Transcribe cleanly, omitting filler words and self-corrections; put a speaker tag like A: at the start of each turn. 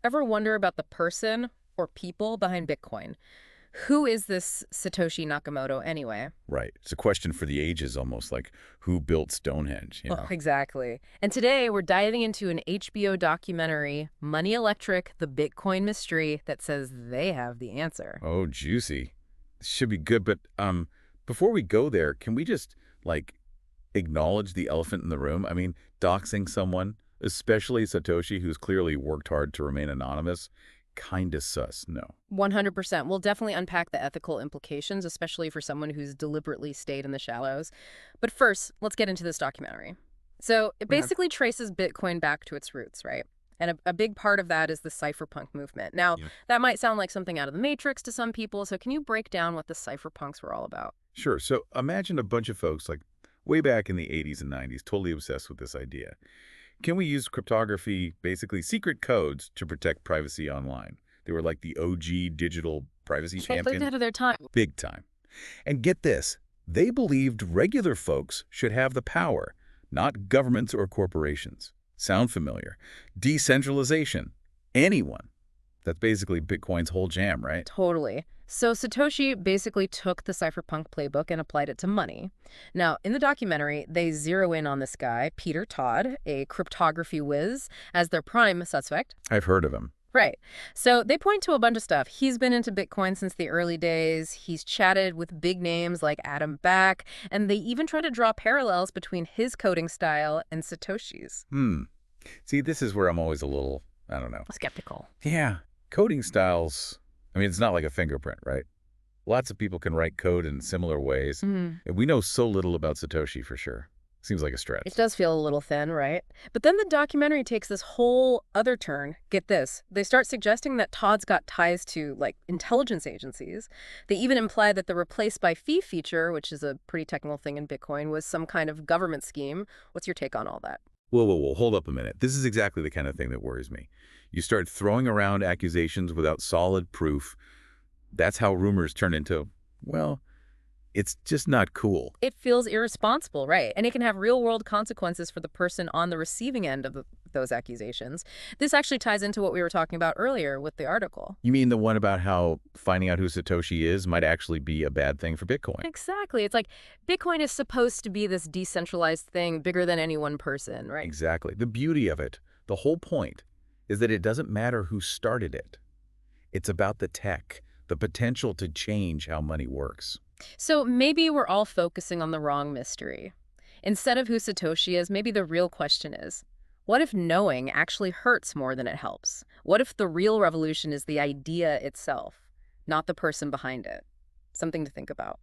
A: Ever wonder about the person or people behind Bitcoin? Who is this Satoshi Nakamoto anyway?
B: Right. It's a question for the ages, almost like who built Stonehenge, you
A: Oh,
B: know?
A: exactly. And today we're diving into an HBO documentary, Money Electric, The Bitcoin Mystery, that says they have the answer.
B: Oh, juicy. This should be good, but before we go there, can we just like acknowledge the elephant in the room? I mean, doxing someone, especially Satoshi, who's clearly worked hard to remain anonymous, kinda sus, no.
A: 100%. We'll definitely unpack the ethical implications, especially for someone who's deliberately stayed in the shallows. But first, let's get into this documentary. So it
C: Okay.
A: basically traces Bitcoin back to its roots, right? And a big part of that is the cypherpunk movement. Now,
C: Yeah.
A: that might sound like something out of the Matrix to some people, so can you break down what the cypherpunks were all about?
B: Sure. So imagine a bunch of folks like way back in the 80s and 90s, totally obsessed with this idea. Can we use cryptography, basically secret codes, to protect privacy online? They were like the OG digital privacy
A: Like
B: champion,
A: ahead of their time.
B: big time. And get this, they believed regular folks should have the power, not governments or corporations. Sound familiar? Decentralization. Anyone. That's basically Bitcoin's whole jam, right?
A: Totally. So Satoshi basically took the cypherpunk playbook and applied it to money. Now, in the documentary, they zero in on this guy, Peter Todd, a cryptography whiz, as their prime suspect.
B: I've heard of him.
A: Right. So they point to a bunch of stuff. He's been into Bitcoin since the early days. He's chatted with big names like Adam Back, and they even try to draw parallels between his coding style and Satoshi's.
B: See, this is where I'm always a little, I don't know.
A: Skeptical.
B: Yeah, coding styles, I mean, it's not like a fingerprint, right? Lots of people can write code in similar ways,
A: Mhm.
B: and we know so little about Satoshi for sure. Seems like a stretch.
A: It does feel a little thin, right? But then the documentary takes this whole other turn. Get this. They start suggesting that Todd's got ties to, like, intelligence agencies. They even imply that the replace by fee feature, which is a pretty technical thing in Bitcoin, was some kind of government scheme. What's your take on all that?
B: Whoa, whoa, whoa, hold up a minute. This is exactly the kind of thing that worries me. You start throwing around accusations without solid proof. That's how rumors turn into, well, it's just not cool.
A: It feels irresponsible, right? And it can have real-world consequences for the person on the receiving end of those accusations. This actually ties into what we were talking about earlier with the article.
B: You mean the one about how finding out who Satoshi is might actually be a bad thing for Bitcoin?
A: Exactly. It's like Bitcoin is supposed to be this decentralized thing bigger than any one person, right?
B: Exactly. The beauty of it, the whole point, is that it doesn't matter who started it. It's about the tech, the potential to change how money works.
A: So maybe we're all focusing on the wrong mystery. Instead of who Satoshi is, maybe the real question is, what if knowing actually hurts more than it helps? What if the real revolution is the idea itself, not the person behind it? Something to think about.